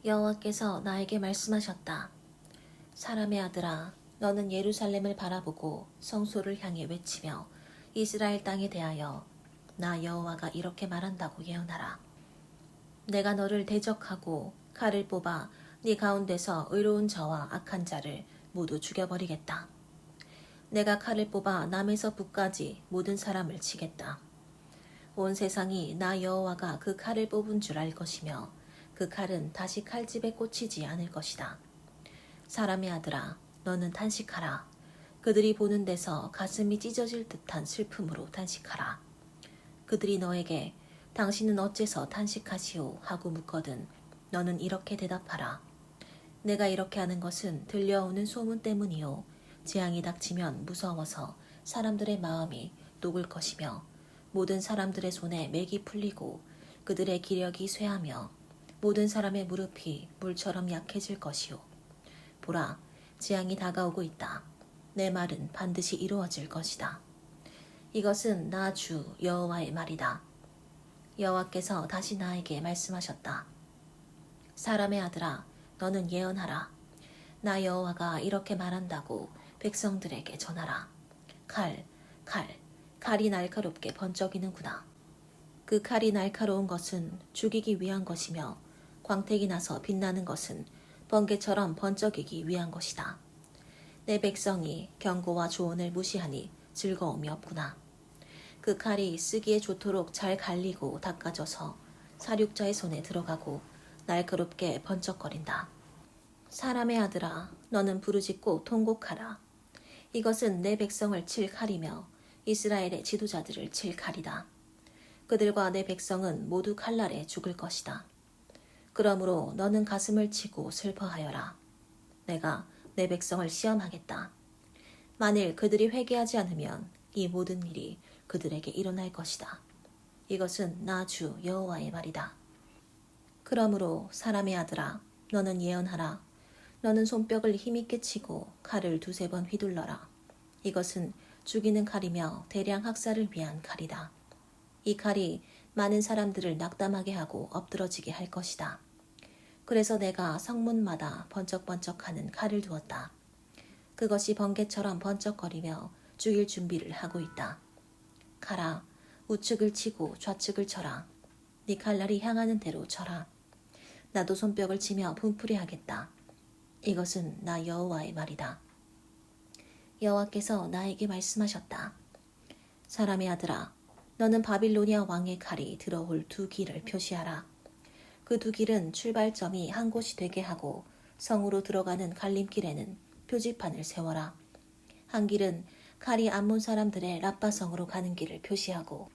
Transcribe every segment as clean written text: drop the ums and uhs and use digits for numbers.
여호와께서 나에게 말씀하셨다. 사람의 아들아, 너는 예루살렘을 바라보고 성소를 향해 외치며 이스라엘 땅에 대하여 나 여호와가 이렇게 말한다고 예언하라. 내가 너를 대적하고 칼을 뽑아 네 가운데서 의로운 자와 악한 자를 모두 죽여버리겠다. 내가 칼을 뽑아 남에서 북까지 모든 사람을 치겠다. 온 세상이 나 여호와가 그 칼을 뽑은 줄 알 것이며 그 칼은 다시 칼집에 꽂히지 않을 것이다. 사람의 아들아, 너는 탄식하라. 그들이 보는 데서 가슴이 찢어질 듯한 슬픔으로 탄식하라. 그들이 너에게 당신은 어째서 탄식하시오 하고 묻거든 너는 이렇게 대답하라. 내가 이렇게 하는 것은 들려오는 소문 때문이요. 재앙이 닥치면 무서워서 사람들의 마음이 녹을 것이며 모든 사람들의 손에 맥이 풀리고 그들의 기력이 쇠하며 모든 사람의 무릎이 물처럼 약해질 것이요. 보라, 재앙이 다가오고 있다. 내 말은 반드시 이루어질 것이다. 이것은 나 주 여호와의 말이다. 여호와께서 다시 나에게 말씀하셨다. 사람의 아들아, 너는 예언하라. 나 여호와가 이렇게 말한다고 백성들에게 전하라. 칼, 칼이 날카롭게 번쩍이는구나. 그 칼이 날카로운 것은 죽이기 위한 것이며 광택이 나서 빛나는 것은 번개처럼 번쩍이기 위한 것이다. 내 백성이 경고와 조언을 무시하니 즐거움이 없구나. 그 칼이 쓰기에 좋도록 잘 갈리고 닦아져서 사륙자의 손에 들어가고 날카롭게 번쩍거린다. 사람의 아들아, 너는 부르짖고 통곡하라. 이것은 내 백성을 칠 칼이며 이스라엘의 지도자들을 칠 칼이다. 그들과 내 백성은 모두 칼날에 죽을 것이다. 그러므로 너는 가슴을 치고 슬퍼하여라. 내가 내 백성을 시험하겠다. 만일 그들이 회개하지 않으면 이 모든 일이 그들에게 일어날 것이다. 이것은 나 주 여호와의 말이다. 그러므로 사람의 아들아, 너는 예언하라. 너는 손뼉을 힘있게 치고 칼을 두세 번 휘둘러라. 이것은 죽이는 칼이며 대량 학살을 위한 칼이다. 이 칼이 많은 사람들을 낙담하게 하고 엎드러지게 할 것이다. 그래서 내가 성문마다 번쩍번쩍하는 칼을 두었다. 그것이 번개처럼 번쩍거리며 죽일 준비를 하고 있다. 칼아, 우측을 치고 좌측을 쳐라. 네 칼날이 향하는 대로 쳐라. 나도 손뼉을 치며 분풀이 하겠다. 이것은 나 여호와의 말이다. 여호와께서 나에게 말씀하셨다. 사람의 아들아, 너는 바빌로니아 왕의 칼이 들어올 두 길을 표시하라. 그 두 길은 출발점이 한 곳이 되게 하고 성으로 들어가는 갈림길에는 표지판을 세워라. 한 길은 칼이 암몬 사람들의 라빠성으로 가는 길을 표시하고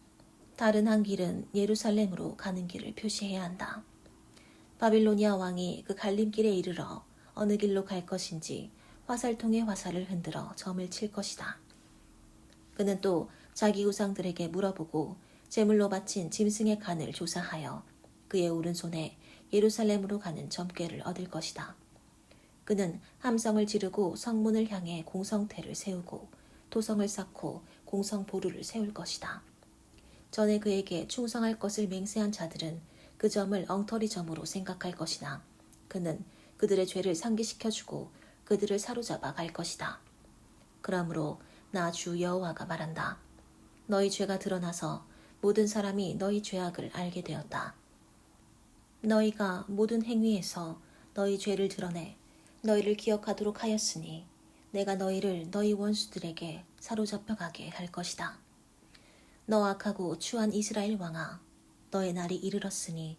다른 한 길은 예루살렘으로 가는 길을 표시해야 한다. 바빌로니아 왕이 그 갈림길에 이르러 어느 길로 갈 것인지 화살통에 화살을 흔들어 점을 칠 것이다. 그는 또 자기 우상들에게 물어보고 제물로 바친 짐승의 간을 조사하여 그의 오른손에 예루살렘으로 가는 점괘를 얻을 것이다. 그는 함성을 지르고 성문을 향해 공성태를 세우고 도성을 쌓고 공성보루를 세울 것이다. 전에 그에게 충성할 것을 맹세한 자들은 그 점을 엉터리 점으로 생각할 것이나 그는 그들의 죄를 상기시켜주고 그들을 사로잡아 갈 것이다. 그러므로 나 주 여호와가 말한다. 너희 죄가 드러나서 모든 사람이 너희 죄악을 알게 되었다. 너희가 모든 행위에서 너희 죄를 드러내 너희를 기억하도록 하였으니 내가 너희를 너희 원수들에게 사로잡혀 가게 할 것이다. 너 악하고 추한 이스라엘 왕아, 너의 날이 이르렀으니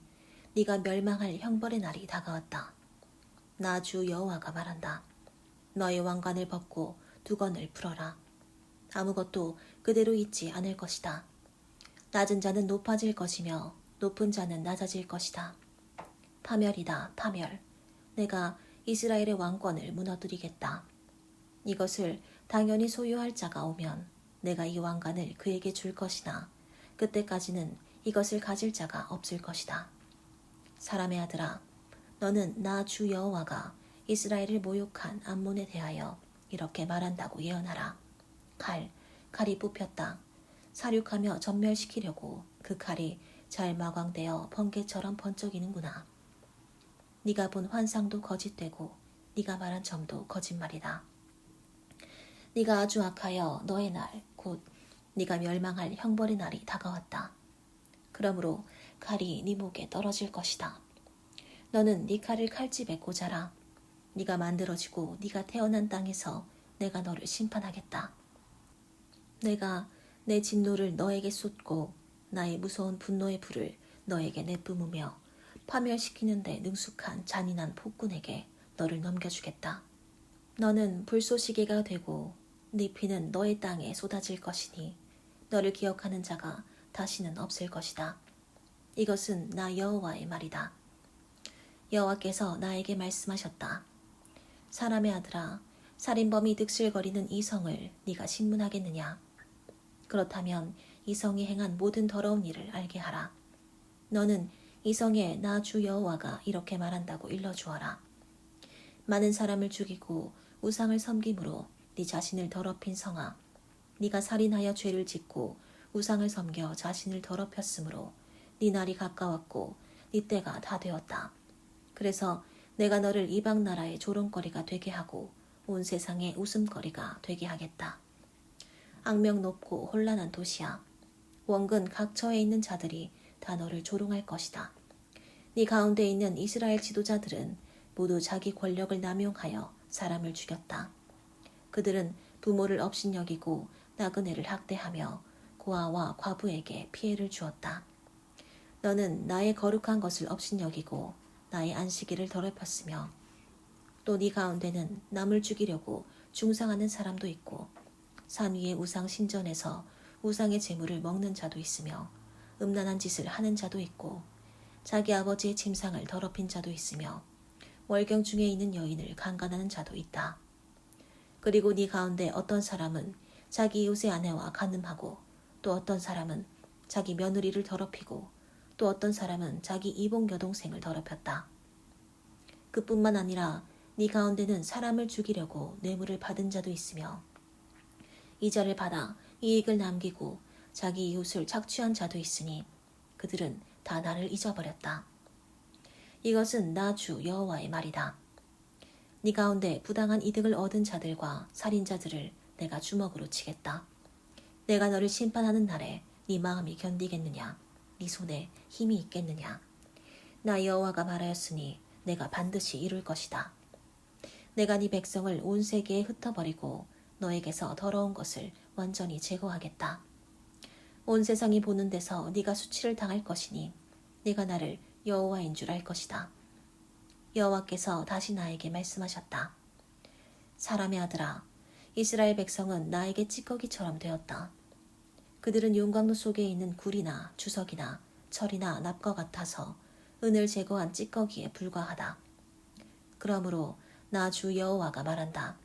네가 멸망할 형벌의 날이 다가왔다. 나 주 여호와가 말한다. 너의 왕관을 벗고 두건을 풀어라. 아무것도 그대로 있지 않을 것이다. 낮은 자는 높아질 것이며 높은 자는 낮아질 것이다. 파멸이다, 파멸. 내가 이스라엘의 왕권을 무너뜨리겠다. 이것을 당연히 소유할 자가 오면 내가 이 왕관을 그에게 줄 것이나 그때까지는 이것을 가질 자가 없을 것이다. 사람의 아들아, 너는 나 주 여호와가 이스라엘을 모욕한 암몬에 대하여 이렇게 말한다고 예언하라. 칼이 뽑혔다. 사륙하며 전멸시키려고 그 칼이 잘 마광되어 번개처럼 번쩍이는구나. 네가 본 환상도 거짓되고 네가 말한 점도 거짓말이다. 네가 아주 악하여 너의 날, 곧 네가 멸망할 형벌의 날이 다가왔다. 그러므로 칼이 네 목에 떨어질 것이다. 너는 네 칼을 칼집에 꽂아라. 네가 만들어지고 네가 태어난 땅에서 내가 너를 심판하겠다. 내가 내 진노를 너에게 쏟고 나의 무서운 분노의 불을 너에게 내뿜으며 파멸시키는데 능숙한 잔인한 폭군에게 너를 넘겨주겠다. 너는 불쏘시개가 되고 네 피는 너의 땅에 쏟아질 것이니 너를 기억하는 자가 다시는 없을 것이다. 이것은 나 여호와의 말이다. 여호와께서 나에게 말씀하셨다. 사람의 아들아, 살인범이 득실거리는 이 성을 네가 신문하겠느냐? 그렇다면 이 성이 행한 모든 더러운 일을 알게 하라. 너는 이 성에 나 주 여호와가 이렇게 말한다고 일러주어라. 많은 사람을 죽이고 우상을 섬김으로 네 자신을 더럽힌 성아, 네가 살인하여 죄를 짓고 우상을 섬겨 자신을 더럽혔으므로 네 날이 가까웠고 네 때가 다 되었다. 그래서 내가 너를 이방 나라의 조롱거리가 되게 하고 온 세상의 웃음거리가 되게 하겠다. 악명 높고 혼란한 도시야. 원근 각처에 있는 자들이 다 너를 조롱할 것이다. 네 가운데 있는 이스라엘 지도자들은 모두 자기 권력을 남용하여 사람을 죽였다. 그들은 부모를 업신여기고 나그네를 학대하며 고아와 과부에게 피해를 주었다. 너는 나의 거룩한 것을 업신여기고 나의 안식일을 더럽혔으며 또 네 가운데는 남을 죽이려고 중상하는 사람도 있고 산 위의 우상 신전에서 우상의 재물을 먹는 자도 있으며 음란한 짓을 하는 자도 있고 자기 아버지의 침상을 더럽힌 자도 있으며 월경 중에 있는 여인을 강간하는 자도 있다. 그리고 네 가운데 어떤 사람은 자기 이웃의 아내와 간음하고 또 어떤 사람은 자기 며느리를 더럽히고 또 어떤 사람은 자기 이복 여동생을 더럽혔다. 그뿐만 아니라 네 가운데는 사람을 죽이려고 뇌물을 받은 자도 있으며 이자를 받아 이익을 남기고 자기 이웃을 착취한 자도 있으니 그들은 다 나를 잊어버렸다. 이것은 나 주 여호와의 말이다. 네 가운데 부당한 이득을 얻은 자들과 살인자들을 내가 주먹으로 치겠다. 내가 너를 심판하는 날에 네 마음이 견디겠느냐? 네 손에 힘이 있겠느냐? 나 여호와가 말하였으니 내가 반드시 이룰 것이다. 내가 네 백성을 온 세계에 흩어버리고 너에게서 더러운 것을 완전히 제거하겠다. 온 세상이 보는 데서 네가 수치를 당할 것이니 네가 나를 여호와인 줄 알 것이다. 여호와께서 다시 나에게 말씀하셨다. 사람의 아들아, 이스라엘 백성은 나에게 찌꺼기처럼 되었다. 그들은 용광로 속에 있는 굴이나 주석이나 철이나 납과 같아서 은을 제거한 찌꺼기에 불과하다. 그러므로 나 주 여호와가 말한다.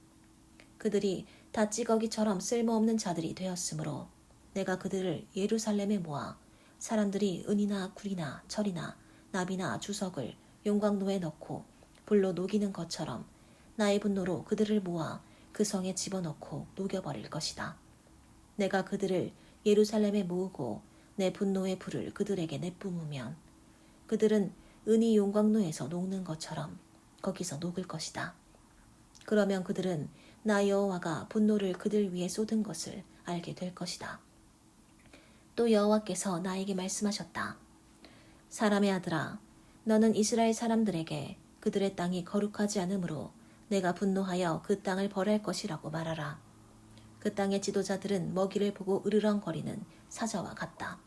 그들이 다 찌꺼기처럼 쓸모없는 자들이 되었으므로 내가 그들을 예루살렘에 모아 사람들이 은이나 굴이나 철이나 납이나 주석을 용광로에 넣고 불로 녹이는 것처럼 나의 분노로 그들을 모아 그 성에 집어넣고 녹여버릴 것이다. 내가 그들을 예루살렘에 모으고 내 분노의 불을 그들에게 내뿜으면 그들은 은이 용광로에서 녹는 것처럼 거기서 녹을 것이다. 그러면 그들은 나 여호와가 분노를 그들 위에 쏟은 것을 알게 될 것이다. 또 여호와께서 나에게 말씀하셨다. 사람의 아들아, 너는 이스라엘 사람들에게 그들의 땅이 거룩하지 않으므로 내가 분노하여 그 땅을 벌할 것이라고 말하라. 그 땅의 지도자들은 먹이를 보고 으르렁거리는 사자와 같다.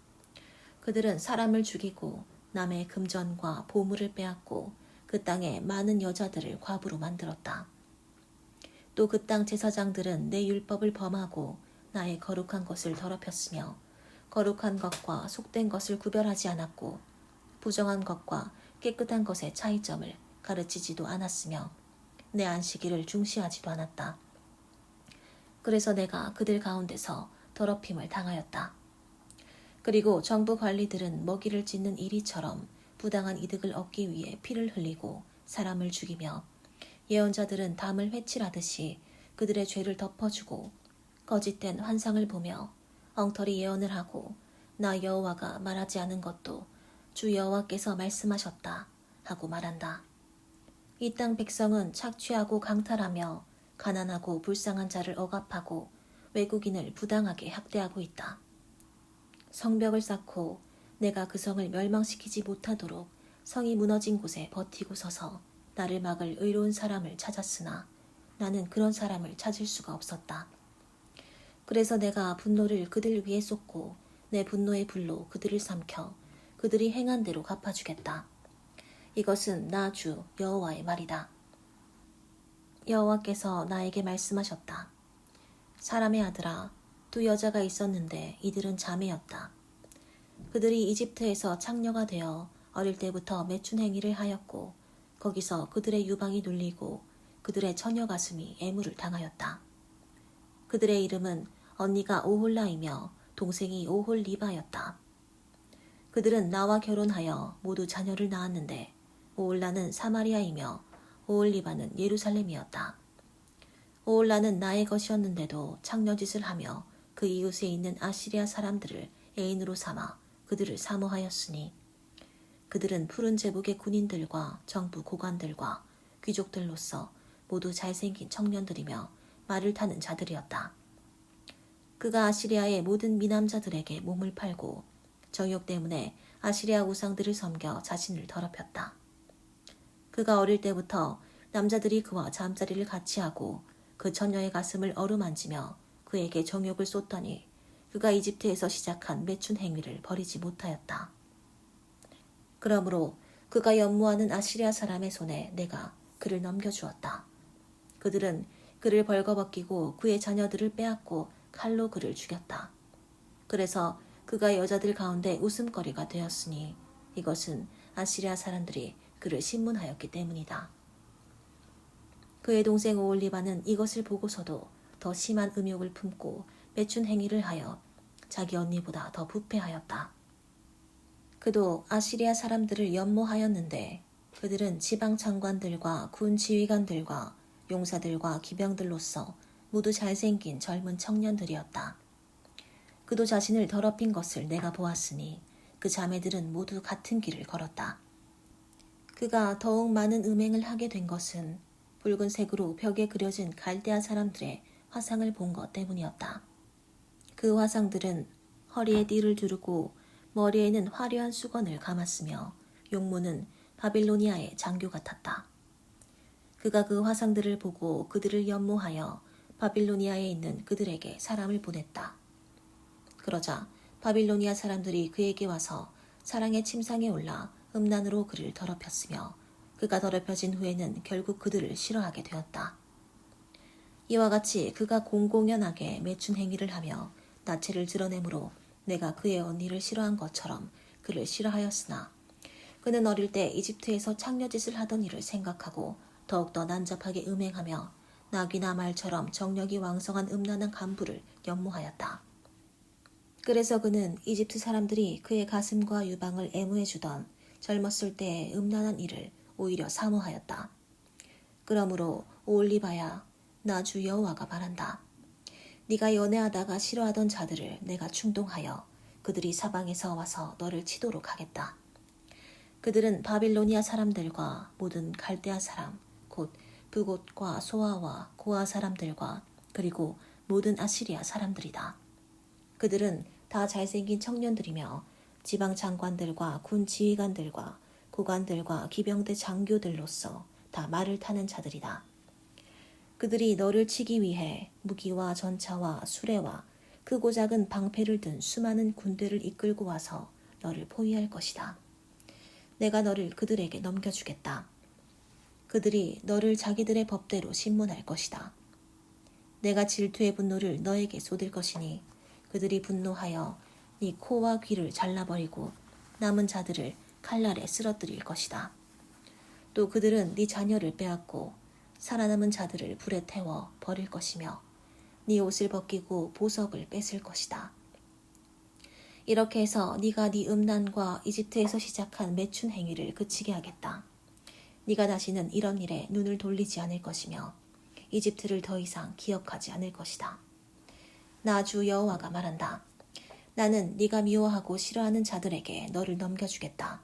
그들은 사람을 죽이고 남의 금전과 보물을 빼앗고 그 땅에 많은 여자들을 과부로 만들었다. 또 그 땅 제사장들은 내 율법을 범하고 나의 거룩한 것을 더럽혔으며 거룩한 것과 속된 것을 구별하지 않았고 부정한 것과 깨끗한 것의 차이점을 가르치지도 않았으며 내 안식일을 중시하지도 않았다. 그래서 내가 그들 가운데서 더럽힘을 당하였다. 그리고 정부 관리들은 먹이를 찢는 이리처럼 부당한 이득을 얻기 위해 피를 흘리고 사람을 죽이며 예언자들은 담을 회칠하듯이 그들의 죄를 덮어주고 거짓된 환상을 보며 엉터리 예언을 하고 나 여호와가 말하지 않은 것도 주 여호와께서 말씀하셨다 하고 말한다. 이 땅 백성은 착취하고 강탈하며 가난하고 불쌍한 자를 억압하고 외국인을 부당하게 학대하고 있다. 성벽을 쌓고 내가 그 성을 멸망시키지 못하도록 성이 무너진 곳에 버티고 서서 나를 막을 의로운 사람을 찾았으나 나는 그런 사람을 찾을 수가 없었다. 그래서 내가 분노를 그들 위에 쏟고 내 분노의 불로 그들을 삼켜 그들이 행한 대로 갚아주겠다. 이것은 나 주 여호와의 말이다. 여호와께서 나에게 말씀하셨다. 사람의 아들아, 두 여자가 있었는데 이들은 자매였다. 그들이 이집트에서 창녀가 되어 어릴 때부터 매춘 행위를 하였고 거기서 그들의 유방이 눌리고 그들의 처녀 가슴이 애무를 당하였다. 그들의 이름은 언니가 오홀라이며 동생이 오홀리바였다. 그들은 나와 결혼하여 모두 자녀를 낳았는데 오홀라는 사마리아이며 오홀리바는 예루살렘이었다. 오홀라는 나의 것이었는데도 창녀짓을 하며 그 이웃에 있는 아시리아 사람들을 애인으로 삼아 그들을 사모하였으니 그들은 푸른 제복의 군인들과 정부 고관들과 귀족들로서 모두 잘생긴 청년들이며 말을 타는 자들이었다. 그가 아시리아의 모든 미남자들에게 몸을 팔고 정욕 때문에 아시리아 우상들을 섬겨 자신을 더럽혔다. 그가 어릴 때부터 남자들이 그와 잠자리를 같이 하고 그 처녀의 가슴을 어루만지며 그에게 정욕을 쏟더니 그가 이집트에서 시작한 매춘 행위를 버리지 못하였다. 그러므로 그가 연모하는 아시리아 사람의 손에 내가 그를 넘겨주었다. 그들은 그를 벌거벗기고 그의 자녀들을 빼앗고 칼로 그를 죽였다. 그래서 그가 여자들 가운데 웃음거리가 되었으니 이것은 아시리아 사람들이 그를 신문하였기 때문이다. 그의 동생 오홀리바는 이것을 보고서도 더 심한 음욕을 품고 매춘 행위를 하여 자기 언니보다 더 부패하였다. 그도 아시리아 사람들을 연모하였는데 그들은 지방 장관들과 군 지휘관들과 용사들과 기병들로서 모두 잘생긴 젊은 청년들이었다. 그도 자신을 더럽힌 것을 내가 보았으니 그 자매들은 모두 같은 길을 걸었다. 그가 더욱 많은 음행을 하게 된 것은 붉은색으로 벽에 그려진 갈대아 사람들의 화상을 본 것 때문이었다. 그 화상들은 허리에 띠를 두르고 머리에는 화려한 수건을 감았으며 용모는 바빌로니아의 장교 같았다. 그가 그 화상들을 보고 그들을 연모하여 바빌로니아에 있는 그들에게 사람을 보냈다. 그러자 바빌로니아 사람들이 그에게 와서 사랑의 침상에 올라 음란으로 그를 더럽혔으며 그가 더럽혀진 후에는 결국 그들을 싫어하게 되었다. 이와 같이 그가 공공연하게 매춘 행위를 하며 나체를 드러내므로 내가 그의 언니를 싫어한 것처럼 그를 싫어하였으나 그는 어릴 때 이집트에서 창녀짓을 하던 일을 생각하고 더욱더 난잡하게 음행하며 나귀나 말처럼 정력이 왕성한 음란한 간부를 연모하였다. 그래서 그는 이집트 사람들이 그의 가슴과 유방을 애무해주던 젊었을 때의 음란한 일을 오히려 사모하였다. 그러므로 오올리바야, 나 주 여호와가 말한다. 네가 연애하다가 싫어하던 자들을 내가 충동하여 그들이 사방에서 와서 너를 치도록 하겠다. 그들은 바빌로니아 사람들과 모든 갈대아 사람, 곧 부곳과 소아와 고아 사람들과 그리고 모든 아시리아 사람들이다. 그들은 다 잘생긴 청년들이며 지방 장관들과 군 지휘관들과 고관들과 기병대 장교들로서 다 말을 타는 자들이다. 그들이 너를 치기 위해 무기와 전차와 수레와 크고 작은 방패를 든 수많은 군대를 이끌고 와서 너를 포위할 것이다. 내가 너를 그들에게 넘겨주겠다. 그들이 너를 자기들의 법대로 신문할 것이다. 내가 질투의 분노를 너에게 쏟을 것이니 그들이 분노하여 네 코와 귀를 잘라버리고 남은 자들을 칼날에 쓰러뜨릴 것이다. 또 그들은 네 자녀를 빼앗고 살아남은 자들을 불에 태워 버릴 것이며 네 옷을 벗기고 보석을 뺏을 것이다. 이렇게 해서 네가 네 음란과 이집트에서 시작한 매춘 행위를 그치게 하겠다. 네가 다시는 이런 일에 눈을 돌리지 않을 것이며 이집트를 더 이상 기억하지 않을 것이다. 나 주 여호와가 말한다. 나는 네가 미워하고 싫어하는 자들에게 너를 넘겨주겠다.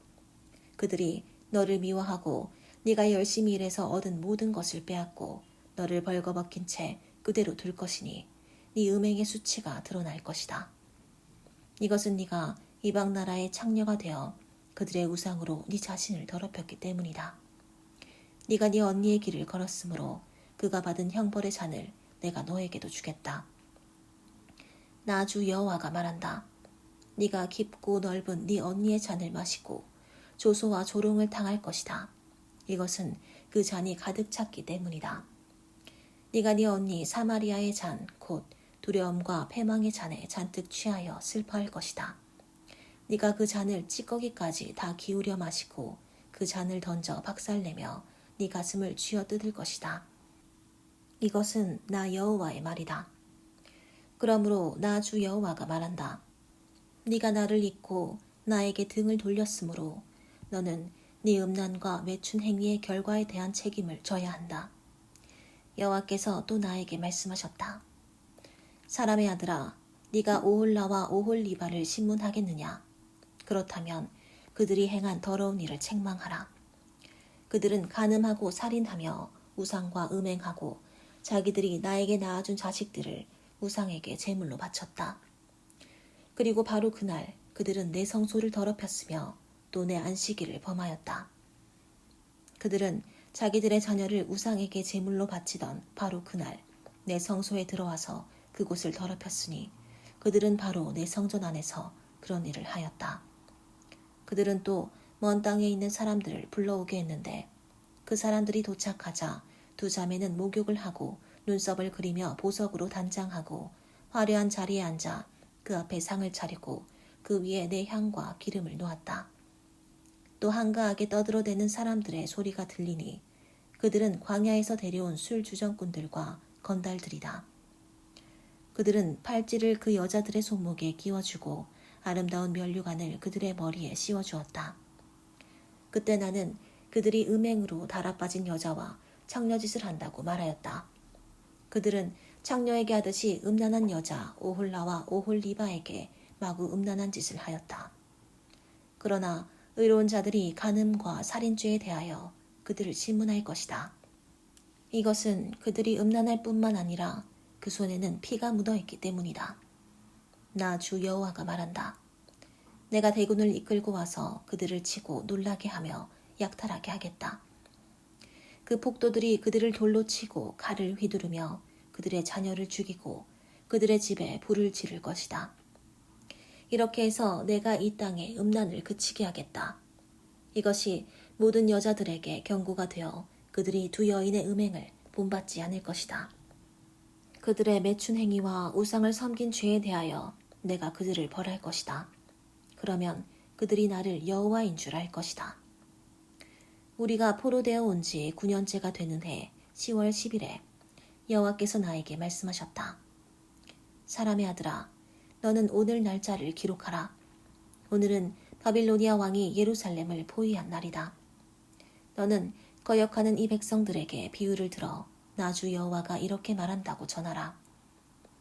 그들이 너를 미워하고 네가 열심히 일해서 얻은 모든 것을 빼앗고 너를 벌거벗긴 채 그대로 둘 것이니 네 음행의 수치가 드러날 것이다. 이것은 네가 이방 나라의 창녀가 되어 그들의 우상으로 네 자신을 더럽혔기 때문이다. 네가 네 언니의 길을 걸었으므로 그가 받은 형벌의 잔을 내가 너에게도 주겠다. 나 주 여호와가 말한다. 네가 깊고 넓은 네 언니의 잔을 마시고 조소와 조롱을 당할 것이다. 이것은 그 잔이 가득 찼기 때문이다. 네가 네 언니 사마리아의 잔, 곧 두려움과 패망의 잔에 잔뜩 취하여 슬퍼할 것이다. 네가 그 잔을 찌꺼기까지 다 기울여 마시고 그 잔을 던져 박살내며 네 가슴을 쥐어뜯을 것이다. 이것은 나 여호와의 말이다. 그러므로 나 주 여호와가 말한다. 네가 나를 잊고 나에게 등을 돌렸으므로 너는 네 음란과 매춘 행위의 결과에 대한 책임을 져야 한다. 여호와께서 또 나에게 말씀하셨다. 사람의 아들아, 네가 오홀라와 오홀리바를 신문하겠느냐? 그렇다면 그들이 행한 더러운 일을 책망하라. 그들은 간음하고 살인하며 우상과 음행하고 자기들이 나에게 낳아준 자식들을 우상에게 제물로 바쳤다. 그리고 바로 그날 그들은 내 성소를 더럽혔으며 또 내 안식일을 범하였다. 그들은 자기들의 자녀를 우상에게 제물로 바치던 바로 그날 내 성소에 들어와서 그곳을 더럽혔으니 그들은 바로 내 성전 안에서 그런 일을 하였다. 그들은 또 먼 땅에 있는 사람들을 불러오게 했는데 그 사람들이 도착하자 두 자매는 목욕을 하고 눈썹을 그리며 보석으로 단장하고 화려한 자리에 앉아 그 앞에 상을 차리고 그 위에 내 향과 기름을 놓았다. 또 한가하게 떠들어대는 사람들의 소리가 들리니 그들은 광야에서 데려온 술 주정꾼들과 건달들이다. 그들은 팔찌를 그 여자들의 손목에 끼워주고 아름다운 면류관을 그들의 머리에 씌워주었다. 그때 나는 그들이 음행으로 달아빠진 여자와 창녀짓을 한다고 말하였다. 그들은 창녀에게 하듯이 음란한 여자 오홀라와 오홀리바에게 마구 음란한 짓을 하였다. 그러나 의로운 자들이 간음과 살인죄에 대하여 그들을 신문할 것이다. 이것은 그들이 음란할 뿐만 아니라 그 손에는 피가 묻어있기 때문이다. 나 주 여호와가 말한다. 내가 대군을 이끌고 와서 그들을 치고 놀라게 하며 약탈하게 하겠다. 그 폭도들이 그들을 돌로 치고 칼을 휘두르며 그들의 자녀를 죽이고 그들의 집에 불을 지를 것이다. 이렇게 해서 내가 이 땅에 음란을 그치게 하겠다. 이것이 모든 여자들에게 경고가 되어 그들이 두 여인의 음행을 본받지 않을 것이다. 그들의 매춘 행위와 우상을 섬긴 죄에 대하여 내가 그들을 벌할 것이다. 그러면 그들이 나를 여호와인 줄 알 것이다. 우리가 포로되어 온 지 9년째가 되는 해 10월 10일에 여호와께서 나에게 말씀하셨다. 사람의 아들아, 너는 오늘 날짜를 기록하라. 오늘은 바빌로니아 왕이 예루살렘을 포위한 날이다. 너는 거역하는 이 백성들에게 비유를 들어 나 주 여호와가 이렇게 말한다고 전하라.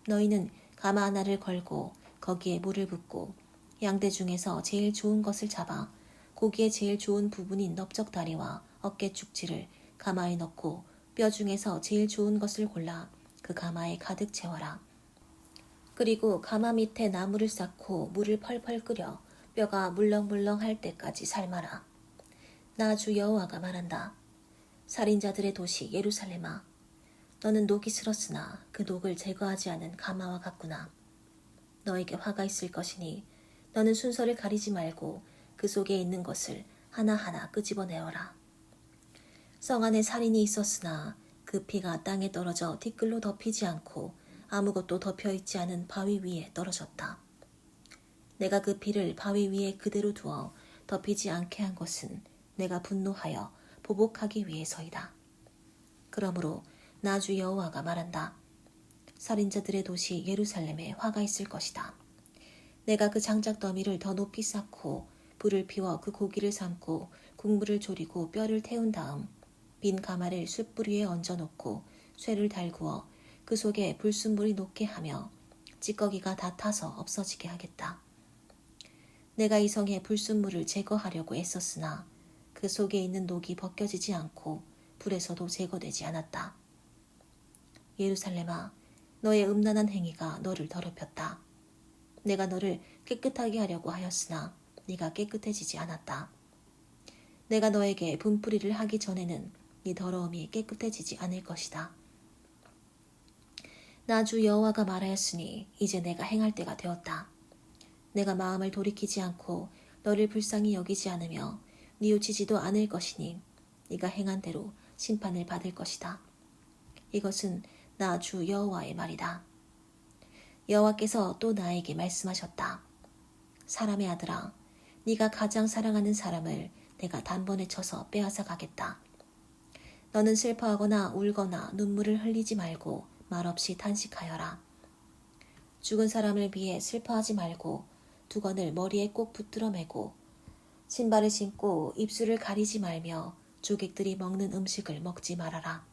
너희는 가마 하나를 걸고 거기에 물을 붓고 양대 중에서 제일 좋은 것을 잡아 고기의 제일 좋은 부분인 넓적다리와 어깨 축지를 가마에 넣고 뼈 중에서 제일 좋은 것을 골라 그 가마에 가득 채워라. 그리고 가마 밑에 나무를 쌓고 물을 펄펄 끓여 뼈가 물렁물렁할 때까지 삶아라. 나 주 여호와가 말한다. 살인자들의 도시 예루살렘아, 너는 녹이 슬었으나 그 녹을 제거하지 않은 가마와 같구나. 너에게 화가 있을 것이니 너는 순서를 가리지 말고 그 속에 있는 것을 하나하나 끄집어내어라. 성 안에 살인이 있었으나 그 피가 땅에 떨어져 티끌로 덮이지 않고 아무것도 덮여있지 않은 바위 위에 떨어졌다. 내가 그 피를 바위 위에 그대로 두어 덮이지 않게 한 것은 내가 분노하여 보복하기 위해서이다. 그러므로 나 주 여호와가 말한다. 살인자들의 도시 예루살렘에 화가 있을 것이다. 내가 그 장작 더미를 더 높이 쌓고 불을 피워 그 고기를 삶고 국물을 졸이고 뼈를 태운 다음 빈 가마를 숯불 위에 얹어놓고 쇠를 달구어 그 속에 불순물이 녹게 하며 찌꺼기가 다 타서 없어지게 하겠다. 내가 이 성에 불순물을 제거하려고 애썼으나 그 그 속에 있는 녹이 벗겨지지 않고 불에서도 제거되지 않았다. 예루살렘아, 너의 음란한 행위가 너를 더럽혔다. 내가 너를 깨끗하게 하려고 하였으나 네가 깨끗해지지 않았다. 내가 너에게 분풀이를 하기 전에는 네 더러움이 깨끗해지지 않을 것이다. 나 주 여호와가 말하였으니 이제 내가 행할 때가 되었다. 내가 마음을 돌이키지 않고 너를 불쌍히 여기지 않으며 뉘우치지도 않을 것이니 네가 행한 대로 심판을 받을 것이다. 이것은 나 주 여호와의 말이다. 여호와께서 또 나에게 말씀하셨다. 사람의 아들아, 네가 가장 사랑하는 사람을 내가 단번에 쳐서 빼앗아 가겠다. 너는 슬퍼하거나 울거나 눈물을 흘리지 말고 말없이 탄식하여라. 죽은 사람을 위해 슬퍼하지 말고 두건을 머리에 꼭 붙들어 매고 신발을 신고 입술을 가리지 말며 조객들이 먹는 음식을 먹지 말아라.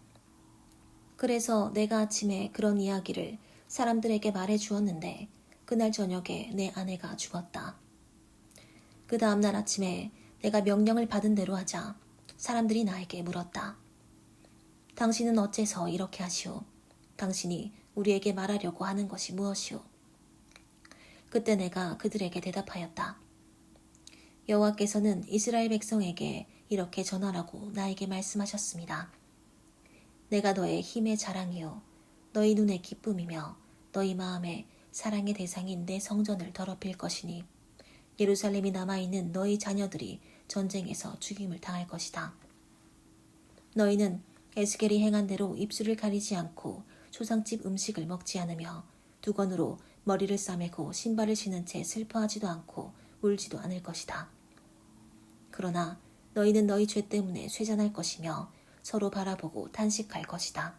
그래서 내가 아침에 그런 이야기를 사람들에게 말해 주었는데 그날 저녁에 내 아내가 죽었다. 그 다음날 아침에 내가 명령을 받은 대로 하자 사람들이 나에게 물었다. 당신은 어째서 이렇게 하시오? 당신이 우리에게 말하려고 하는 것이 무엇이오? 그때 내가 그들에게 대답하였다. 여호와께서는 이스라엘 백성에게 이렇게 전하라고 나에게 말씀하셨습니다. 내가 너의 힘의 자랑이요 너희 눈의 기쁨이며 너희 마음의 사랑의 대상인 내 성전을 더럽힐 것이니 예루살렘이 남아있는 너희 자녀들이 전쟁에서 죽임을 당할 것이다. 너희는 에스겔이 행한 대로 입술을 가리지 않고 초상집 음식을 먹지 않으며 두건으로 머리를 싸매고 신발을 신은 채 슬퍼하지도 않고 울지도 않을 것이다. 그러나 너희는 너희 죄 때문에 쇠잔할 것이며 서로 바라보고 탄식할 것이다.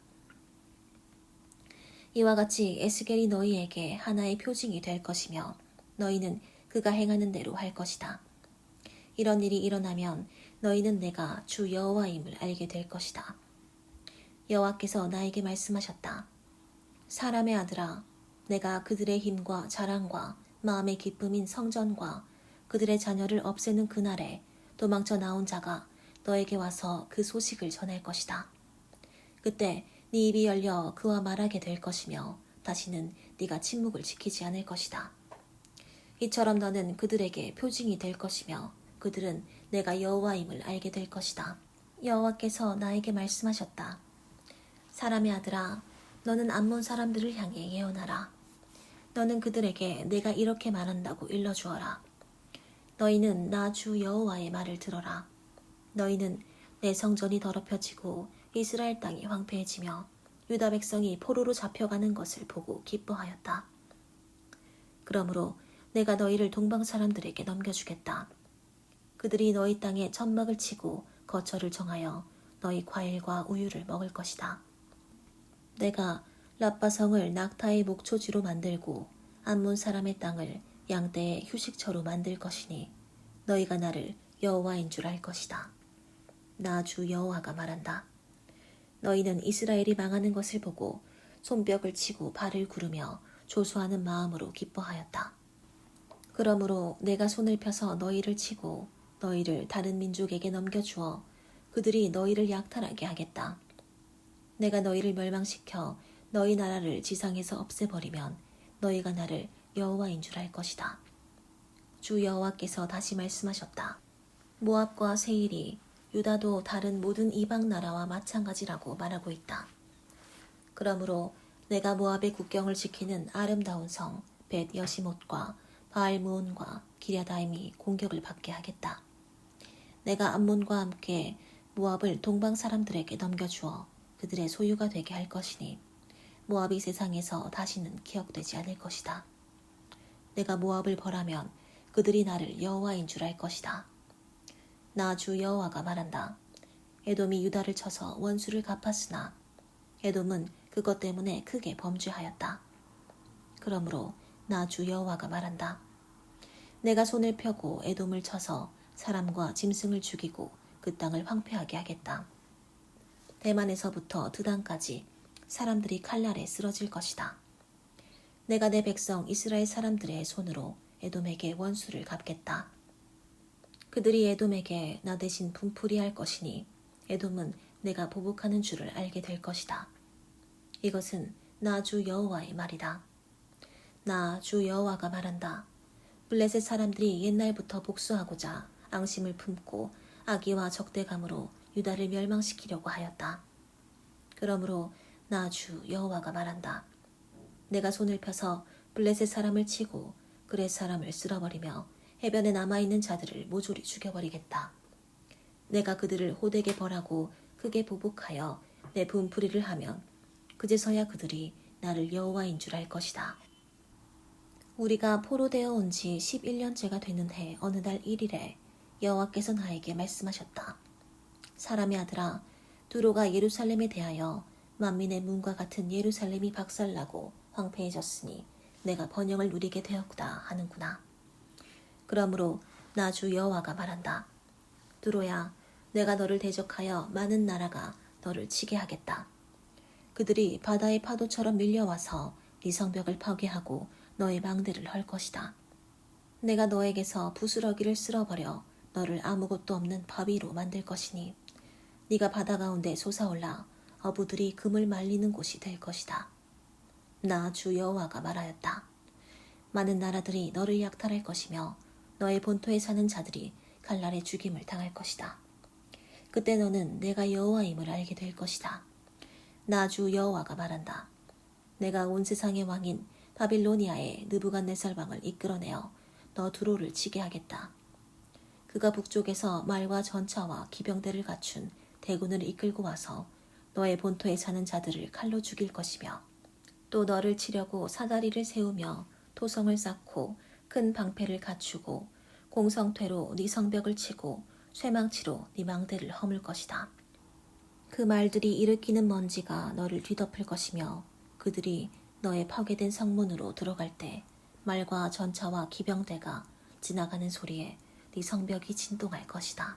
이와 같이 에스겔이 너희에게 하나의 표징이 될 것이며 너희는 그가 행하는 대로 할 것이다. 이런 일이 일어나면 너희는 내가 주 여호와임을 알게 될 것이다. 여호와께서 나에게 말씀하셨다. 사람의 아들아, 내가 그들의 힘과 자랑과 마음의 기쁨인 성전과 그들의 자녀를 없애는 그날에 도망쳐 나온 자가 너에게 와서 그 소식을 전할 것이다. 그때 네 입이 열려 그와 말하게 될 것이며 다시는 네가 침묵을 지키지 않을 것이다. 이처럼 너는 그들에게 표징이 될 것이며 그들은 내가 여호와임을 알게 될 것이다. 여호와께서 나에게 말씀하셨다. 사람의 아들아, 너는 암몬 사람들을 향해 예언하라. 너는 그들에게 내가 이렇게 말한다고 일러주어라. 너희는 나 주 여호와의 말을 들어라. 너희는 내 성전이 더럽혀지고 이스라엘 땅이 황폐해지며 유다 백성이 포로로 잡혀가는 것을 보고 기뻐하였다. 그러므로 내가 너희를 동방 사람들에게 넘겨주겠다. 그들이 너희 땅에 천막을 치고 거처를 정하여 너희 과일과 우유를 먹을 것이다. 내가 랍바성을 낙타의 목초지로 만들고 암몬 사람의 땅을 양떼의 휴식처로 만들 것이니 너희가 나를 여호와인 줄 알 것이다. 나 주 여호와가 말한다. 너희는 이스라엘이 망하는 것을 보고 손뼉을 치고 발을 구르며 조소하는 마음으로 기뻐하였다. 그러므로 내가 손을 펴서 너희를 치고 너희를 다른 민족에게 넘겨주어 그들이 너희를 약탈하게 하겠다. 내가 너희를 멸망시켜 너희 나라를 지상에서 없애버리면 너희가 나를 여호와인 줄 알 것이다. 주 여호와께서 다시 말씀하셨다. 모압과 세일이 유다도 다른 모든 이방 나라와 마찬가지라고 말하고 있다. 그러므로 내가 모압의 국경을 지키는 아름다운 성 벳 여시못과 바알무온과 기랴다임이 공격을 받게 하겠다. 내가 암몬과 함께 모압을 동방 사람들에게 넘겨주어 그들의 소유가 되게 할 것이니 모압이 세상에서 다시는 기억되지 않을 것이다. 내가 모압을 벌하면 그들이 나를 여호와인 줄 알 것이다. 나 주 여호와가 말한다. 에돔이 유다를 쳐서 원수를 갚았으나 에돔은 그것 때문에 크게 범죄하였다. 그러므로 나 주 여호와가 말한다. 내가 손을 펴고 에돔을 쳐서 사람과 짐승을 죽이고 그 땅을 황폐하게 하겠다. 대만에서부터 드단까지 사람들이 칼날에 쓰러질 것이다. 내가 내 백성 이스라엘 사람들의 손으로 에돔에게 원수를 갚겠다. 그들이 에돔에게 나 대신 분풀이할 것이니 에돔은 내가 보복하는 줄을 알게 될 것이다. 이것은 나 주 여호와의 말이다. 나 주 여호와가 말한다. 블레셋 사람들이 옛날부터 복수하고자 앙심을 품고 악의와 적대감으로 유다를 멸망시키려고 하였다. 그러므로 나 주 여호와가 말한다. 내가 손을 펴서 블레셋 사람을 치고 그렛 사람을 쓸어버리며 해변에 남아있는 자들을 모조리 죽여버리겠다. 내가 그들을 호되게 벌하고 크게 보복하여 내 분풀이를 하면 그제서야 그들이 나를 여호와인 줄 알 것이다. 우리가 포로되어 온 지 11년째가 되는 해 어느 날 1일에 여호와께서 나에게 말씀하셨다. 사람의 아들아, 두로가 예루살렘에 대하여 만민의 문과 같은 예루살렘이 박살나고 황폐해졌으니 내가 번영을 누리게 되었구나 하는구나. 그러므로 나 주 여호와가 말한다. 두로야, 내가 너를 대적하여 많은 나라가 너를 치게 하겠다. 그들이 바다의 파도처럼 밀려와서 네 성벽을 파괴하고 너의 망대를 헐 것이다. 내가 너에게서 부스러기를 쓸어버려 너를 아무것도 없는 바위로 만들 것이니 네가 바다 가운데 솟아올라 어부들이 금을 말리는 곳이 될 것이다. 나 주 여호와가 말하였다. 많은 나라들이 너를 약탈할 것이며 너의 본토에 사는 자들이 칼날에 죽임을 당할 것이다. 그때 너는 내가 여호와임을 알게 될 것이다. 나 주 여호와가 말한다. 내가 온 세상의 왕인 바빌로니아의 느부갓네살 왕을 이끌어내어 너 두로를 치게 하겠다. 그가 북쪽에서 말과 전차와 기병대를 갖춘 대군을 이끌고 와서 너의 본토에 사는 자들을 칼로 죽일 것이며 또 너를 치려고 사다리를 세우며 토성을 쌓고 큰 방패를 갖추고 공성퇴로 네 성벽을 치고 쇠망치로 네 망대를 허물 것이다. 그 말들이 일으키는 먼지가 너를 뒤덮을 것이며 그들이 너의 파괴된 성문으로 들어갈 때 말과 전차와 기병대가 지나가는 소리에 네 성벽이 진동할 것이다.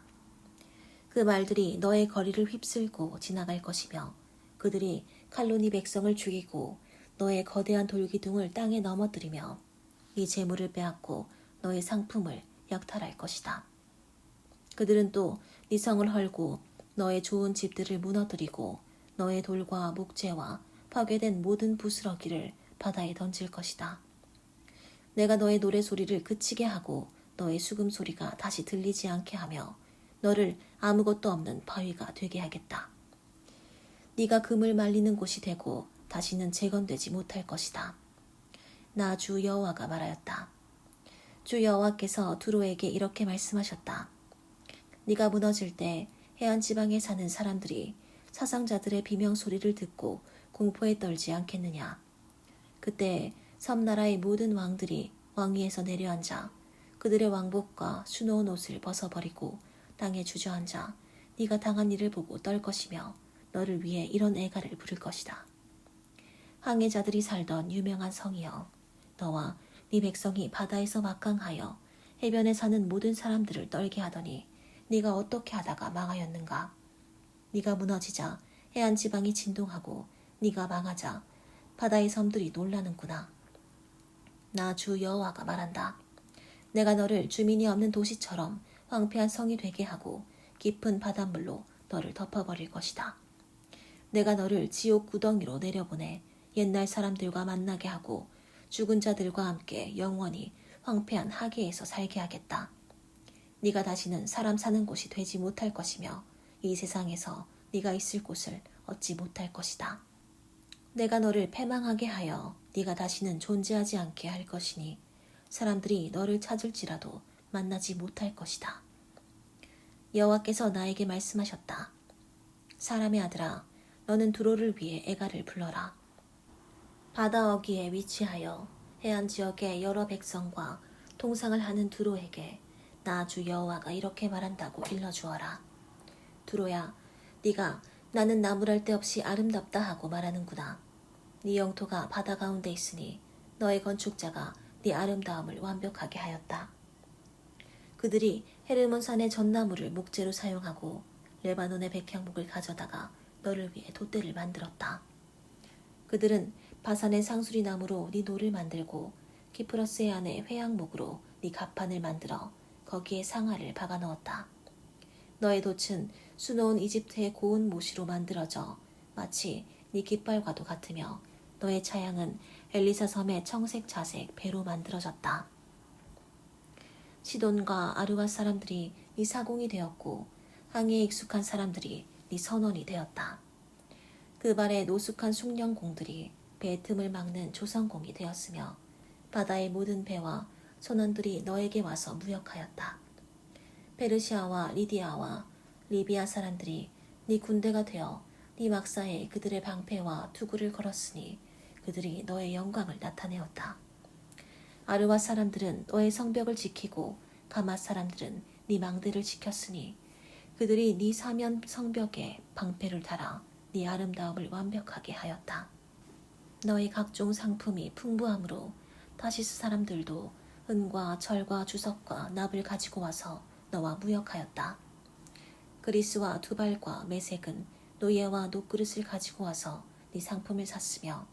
그 말들이 너의 거리를 휩쓸고 지나갈 것이며 그들이 칼로 네 백성을 죽이고 너의 거대한 돌기둥을 땅에 넘어뜨리며 네 재물을 빼앗고 너의 상품을 약탈할 것이다. 그들은 또 네 성을 헐고 너의 좋은 집들을 무너뜨리고 너의 돌과 목재와 파괴된 모든 부스러기를 바다에 던질 것이다. 내가 너의 노래소리를 그치게 하고 너의 수금소리가 다시 들리지 않게 하며 너를 아무것도 없는 바위가 되게 하겠다. 네가 금을 말리는 곳이 되고 다시는 재건되지 못할 것이다. 나 주 여호와가 말하였다. 주 여호와께서 두로에게 이렇게 말씀하셨다. 네가 무너질 때 해안 지방에 사는 사람들이 사상자들의 비명소리를 듣고 공포에 떨지 않겠느냐. 그때 섬나라의 모든 왕들이 왕위에서 내려앉아 그들의 왕복과 수놓은 옷을 벗어버리고 땅에 주저앉아 네가 당한 일을 보고 떨 것이며 너를 위해 이런 애가를 부를 것이다. 항해자들이 살던 유명한 성이여, 너와 네 백성이 바다에서 막강하여 해변에 사는 모든 사람들을 떨게 하더니 네가 어떻게 하다가 망하였는가. 네가 무너지자 해안 지방이 진동하고 네가 망하자 바다의 섬들이 놀라는구나. 나 주 여호와가 말한다. 내가 너를 주민이 없는 도시처럼 황폐한 성이 되게 하고 깊은 바닷물로 너를 덮어버릴 것이다. 내가 너를 지옥 구덩이로 내려보내 옛날 사람들과 만나게 하고 죽은 자들과 함께 영원히 황폐한 하계에서 살게 하겠다. 네가 다시는 사람 사는 곳이 되지 못할 것이며 이 세상에서 네가 있을 곳을 얻지 못할 것이다. 내가 너를 패망하게 하여 네가 다시는 존재하지 않게 할 것이니 사람들이 너를 찾을지라도 만나지 못할 것이다. 여호와께서 나에게 말씀하셨다. 사람의 아들아, 너는 두로를 위해 애가를 불러라. 바다 어귀에 위치하여 해안 지역의 여러 백성과 통상을 하는 두로에게 나 주 여호와가 이렇게 말한다고 일러주어라. 두로야, 네가 나는 나무랄 데 없이 아름답다 하고 말하는구나. 네 영토가 바다 가운데 있으니 너의 건축자가 네 아름다움을 완벽하게 하였다. 그들이 헤르몬 산의 전나무를 목재로 사용하고 레바논의 백향목을 가져다가 너를 위해 돛대를 만들었다. 그들은 바산의 상수리 나무로 네 노를 만들고 키프러스의 안에 회양목으로 네 갑판을 만들어 거기에 상아를 박아 넣었다. 너의 돛은 수놓은 이집트의 고운 모시로 만들어져 마치 네 깃발과도 같으며 너의 차양은 엘리사 섬의 청색 자색 배로 만들어졌다. 시돈과 아르와 사람들이 네 사공이 되었고 항해에 익숙한 사람들이 네 선원이 되었다. 그 발에 노숙한 숙련공들이 배의 틈을 막는 조선공이 되었으며 바다의 모든 배와 선원들이 너에게 와서 무역하였다. 페르시아와 리디아와 리비아 사람들이 네 군대가 되어 네 막사에 그들의 방패와 투구를 걸었으니 그들이 너의 영광을 나타내었다. 아르와 사람들은 너의 성벽을 지키고 가맛 사람들은 네 망대를 지켰으니 그들이 네 사면 성벽에 방패를 달아 네 아름다움을 완벽하게 하였다. 너의 각종 상품이 풍부함으로 다시스 사람들도 은과 철과 주석과 납을 가지고 와서 너와 무역하였다. 그리스와 두발과 메색은 노예와 노그릇을 가지고 와서 네 상품을 샀으며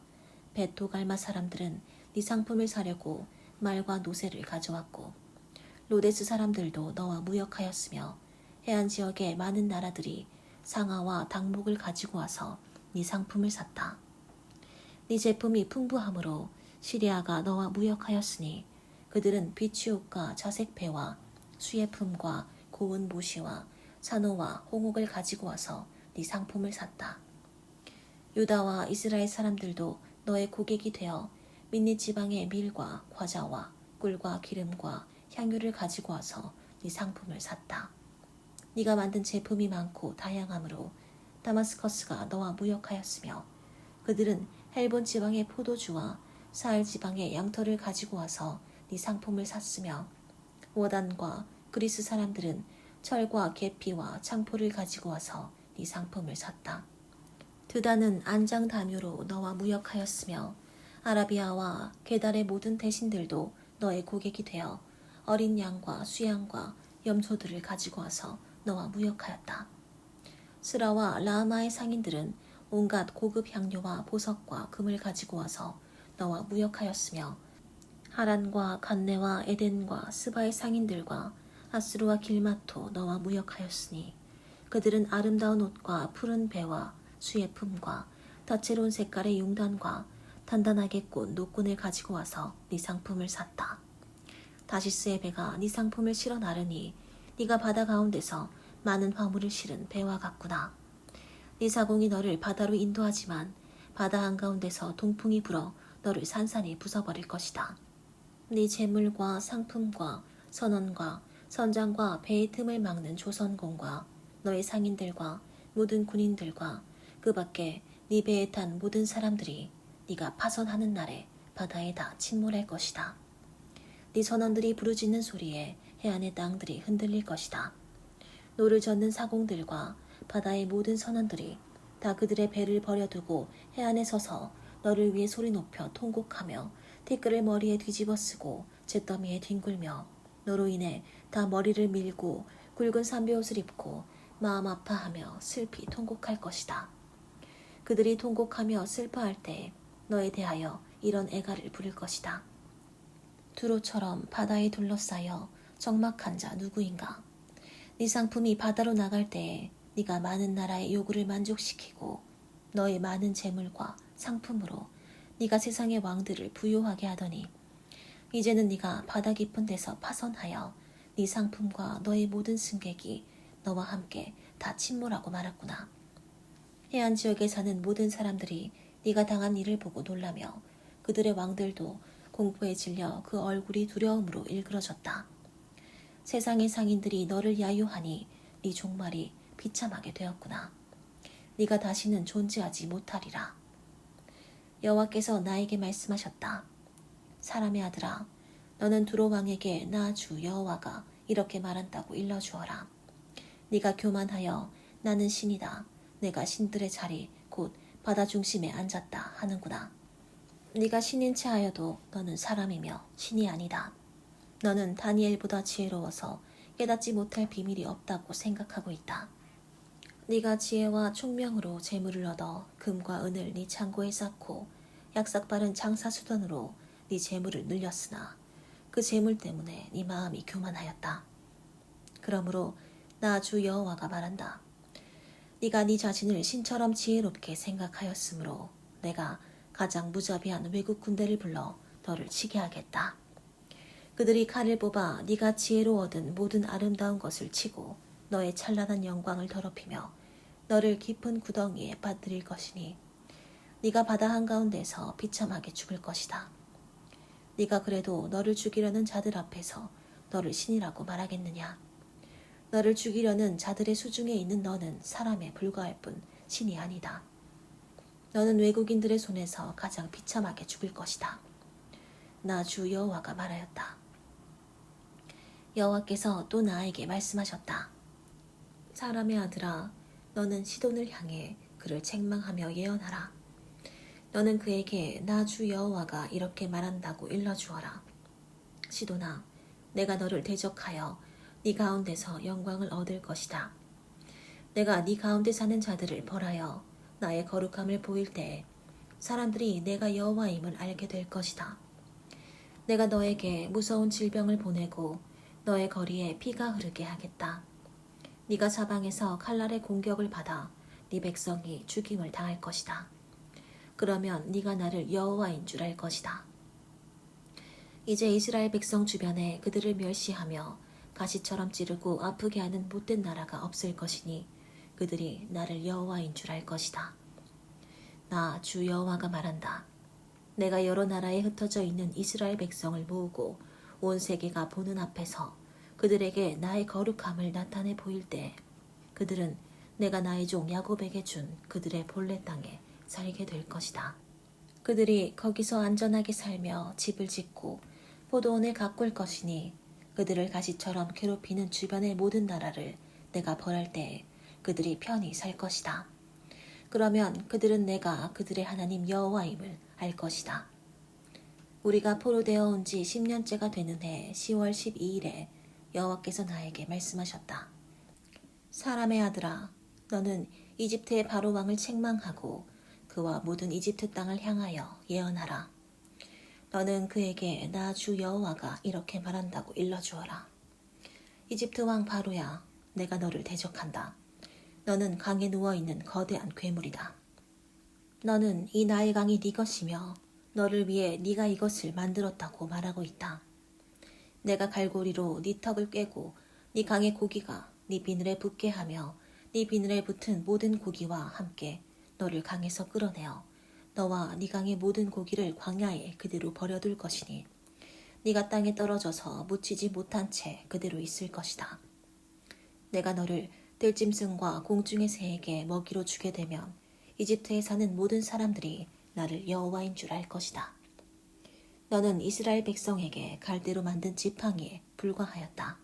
벳도갈마 사람들은 네 상품을 사려고 말과 노새를 가져왔고 로데스 사람들도 너와 무역하였으며 해안 지역의 많은 나라들이 상아와 닭목을 가지고 와서 네 상품을 샀다. 네 제품이 풍부함으로 시리아가 너와 무역하였으니 그들은 비취옷과 자색 배와 수예품과 고운 모시와 산호와 홍옥을 가지고 와서 네 상품을 샀다. 유다와 이스라엘 사람들도 너의 고객이 되어 민니 지방의 밀과 과자와 꿀과 기름과 향유를 가지고 와서 네 상품을 샀다. 네가 만든 제품이 많고 다양하므로 다마스커스가 너와 무역하였으며 그들은 헬본 지방의 포도주와 사할 지방의 양털을 가지고 와서 네 상품을 샀으며 워단과 그리스 사람들은 철과 계피와 창포를 가지고 와서 네 상품을 샀다. 드다는 안장 다묘로 너와 무역하였으며 아라비아와 게달의 모든 대신들도 너의 고객이 되어 어린 양과 수양과 염소들을 가지고 와서 너와 무역하였다. 스라와 라마의 상인들은 온갖 고급 향료와 보석과 금을 가지고 와서 너와 무역하였으며 하란과 간네와 에덴과 스바의 상인들과 아스루와 길마토 너와 무역하였으니 그들은 아름다운 옷과 푸른 배와 수예품과 다채로운 색깔의 융단과 단단하게 꼰 노끈을 가지고 와서 네 상품을 샀다. 다시스의 배가 네 상품을 실어 나르니 네가 바다 가운데서 많은 화물을 실은 배와 같구나. 네 사공이 너를 바다로 인도하지만 바다 한가운데서 동풍이 불어 너를 산산이 부숴버릴 것이다. 네 재물과 상품과 선원과 선장과 배의 틈을 막는 조선공과 너의 상인들과 모든 군인들과 그 밖에 네 배에 탄 모든 사람들이 네가 파선하는 날에 바다에 다 침몰할 것이다. 네 선원들이 부르짖는 소리에 해안의 땅들이 흔들릴 것이다. 노를 젓는 사공들과 바다의 모든 선원들이 다 그들의 배를 버려두고 해안에 서서 너를 위해 소리 높여 통곡하며 티끌을 머리에 뒤집어 쓰고 잿더미에 뒹굴며 너로 인해 다 머리를 밀고 굵은 삼배옷을 입고 마음 아파하며 슬피 통곡할 것이다. 그들이 통곡하며 슬퍼할 때 너에 대하여 이런 애가를 부를 것이다. 두로처럼 바다에 둘러싸여 적막한 자 누구인가? 네 상품이 바다로 나갈 때에 네가 많은 나라의 요구를 만족시키고 너의 많은 재물과 상품으로 네가 세상의 왕들을 부요하게 하더니 이제는 네가 바다 깊은 데서 파선하여 네 상품과 너의 모든 승객이 너와 함께 다 침몰하고 말았구나. 해안 지역에 사는 모든 사람들이 네가 당한 일을 보고 놀라며 그들의 왕들도 공포에 질려 그 얼굴이 두려움으로 일그러졌다. 세상의 상인들이 너를 야유하니 네 종말이 비참하게 되었구나. 네가 다시는 존재하지 못하리라. 여호와께서 나에게 말씀하셨다. 사람의 아들아, 너는 두로 왕에게 나 주 여호와가 이렇게 말한다고 일러주어라. 네가 교만하여 나는 신이다. 내가 신들의 자리 곧 바다 중심에 앉았다 하는구나. 네가 신인 채 하여도 너는 사람이며 신이 아니다. 너는 다니엘보다 지혜로워서 깨닫지 못할 비밀이 없다고 생각하고 있다. 네가 지혜와 총명으로 재물을 얻어 금과 은을 네 창고에 쌓고 약삭빠른 장사 수단으로 네 재물을 늘렸으나 그 재물 때문에 네 마음이 교만하였다. 그러므로 나 주 여호와가 말한다. 네가 네 자신을 신처럼 지혜롭게 생각하였으므로 내가 가장 무자비한 외국 군대를 불러 너를 치게 하겠다. 그들이 칼을 뽑아 네가 지혜로 얻은 모든 아름다운 것을 치고 너의 찬란한 영광을 더럽히며 너를 깊은 구덩이에 빠뜨릴 것이니 네가 바다 한가운데서 비참하게 죽을 것이다. 네가 그래도 너를 죽이려는 자들 앞에서 너를 신이라고 말하겠느냐? 너를 죽이려는 자들의 수중에 있는 너는 사람에 불과할 뿐 신이 아니다. 너는 외국인들의 손에서 가장 비참하게 죽을 것이다. 나 주 여호와가 말하였다. 여호와께서 또 나에게 말씀하셨다. 사람의 아들아, 너는 시돈을 향해 그를 책망하며 예언하라. 너는 그에게 나 주 여호와가 이렇게 말한다고 일러주어라. 시돈아, 내가 너를 대적하여 네 가운데서 영광을 얻을 것이다. 내가 네 가운데 사는 자들을 벌하여 나의 거룩함을 보일 때에 사람들이 내가 여호와임을 알게 될 것이다. 내가 너에게 무서운 질병을 보내고 너의 거리에 피가 흐르게 하겠다. 네가 사방에서 칼날의 공격을 받아 네 백성이 죽임을 당할 것이다. 그러면 네가 나를 여호와인 줄 알 것이다. 이제 이스라엘 백성 주변에 그들을 멸시하며 가시처럼 찌르고 아프게 하는 못된 나라가 없을 것이니 그들이 나를 여호와인 줄 알 것이다. 나 주 여호와가 말한다. 내가 여러 나라에 흩어져 있는 이스라엘 백성을 모으고 온 세계가 보는 앞에서 그들에게 나의 거룩함을 나타내 보일 때 그들은 내가 나의 종 야곱에게 준 그들의 본래 땅에 살게 될 것이다. 그들이 거기서 안전하게 살며 집을 짓고 포도원을 가꿀 것이니 그들을 가시처럼 괴롭히는 주변의 모든 나라를 내가 벌할 때에 그들이 편히 살 것이다. 그러면 그들은 내가 그들의 하나님 여호와임을 알 것이다. 우리가 포로되어 온 지 10년째가 되는 해 10월 12일에 여호와께서 나에게 말씀하셨다. 사람의 아들아, 너는 이집트의 바로 왕을 책망하고 그와 모든 이집트 땅을 향하여 예언하라. 너는 그에게 나 주 여호와가 이렇게 말한다고 일러주어라. 이집트 왕 바로야, 내가 너를 대적한다. 너는 강에 누워있는 거대한 괴물이다. 너는 이 나일 강이 네 것이며 너를 위해 네가 이것을 만들었다고 말하고 있다. 내가 갈고리로 네 턱을 꿰고 네 강의 고기가 네 비늘에 붙게 하며 네 비늘에 붙은 모든 고기와 함께 너를 강에서 끌어내어 너와 네 강의 모든 고기를 광야에 그대로 버려둘 것이니 네가 땅에 떨어져서 묻히지 못한 채 그대로 있을 것이다. 내가 너를 들짐승과 공중의 새에게 먹이로 주게 되면 이집트에 사는 모든 사람들이 나를 여호와인 줄 알 것이다. 너는 이스라엘 백성에게 갈대로 만든 지팡이에 불과하였다.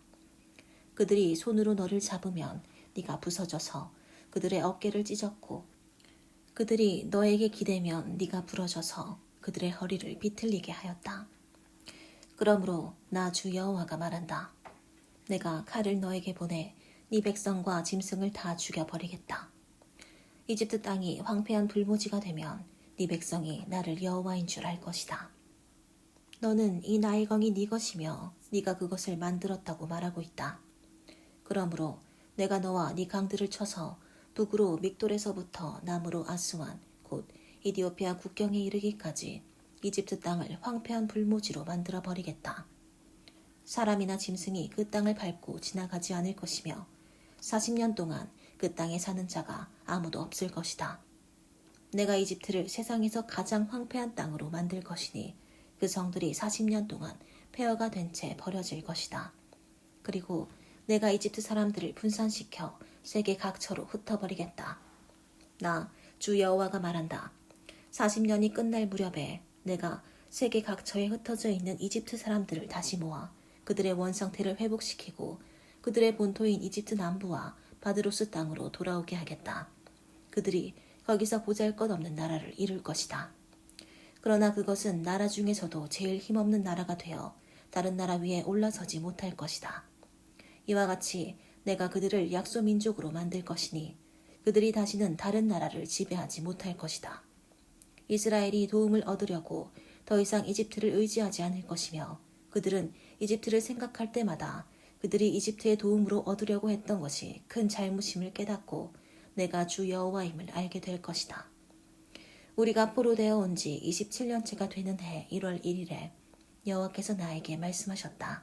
그들이 손으로 너를 잡으면 네가 부서져서 그들의 어깨를 찢었고 그들이 너에게 기대면 네가 부러져서 그들의 허리를 비틀리게 하였다. 그러므로 나 주 여호와가 말한다. 내가 칼을 너에게 보내 네 백성과 짐승을 다 죽여버리겠다. 이집트 땅이 황폐한 불모지가 되면 네 백성이 나를 여호와인 줄 알 것이다. 너는 이 나일강이 네 것이며 네가 그것을 만들었다고 말하고 있다. 그러므로 내가 너와 네 강들을 쳐서 북으로 믹돌에서부터 남으로 아스완 곧 이디오피아 국경에 이르기까지 이집트 땅을 황폐한 불모지로 만들어 버리겠다. 사람이나 짐승이 그 땅을 밟고 지나가지 않을 것이며 40년 동안 그 땅에 사는 자가 아무도 없을 것이다. 내가 이집트를 세상에서 가장 황폐한 땅으로 만들 것이니 그 성들이 40년 동안 폐허가 된 채 버려질 것이다. 그리고 내가 이집트 사람들을 분산시켜 세계 각처로 흩어버리겠다. 나 주 여호와가 말한다. 40년이 끝날 무렵에 내가 세계 각처에 흩어져 있는 이집트 사람들을 다시 모아 그들의 원상태를 회복시키고 그들의 본토인 이집트 남부와 바드로스 땅으로 돌아오게 하겠다. 그들이 거기서 보잘것없는 나라를 이룰 것이다. 그러나 그것은 나라 중에서도 제일 힘없는 나라가 되어 다른 나라 위에 올라서지 못할 것이다. 이와 같이 내가 그들을 약소민족으로 만들 것이니 그들이 다시는 다른 나라를 지배하지 못할 것이다. 이스라엘이 도움을 얻으려고 더 이상 이집트를 의지하지 않을 것이며 그들은 이집트를 생각할 때마다 그들이 이집트의 도움으로 얻으려고 했던 것이 큰 잘못임을 깨닫고 내가 주 여호와임을 알게 될 것이다. 우리가 포로되어 온 지 27년째가 되는 해 1월 1일에 여호와께서 나에게 말씀하셨다.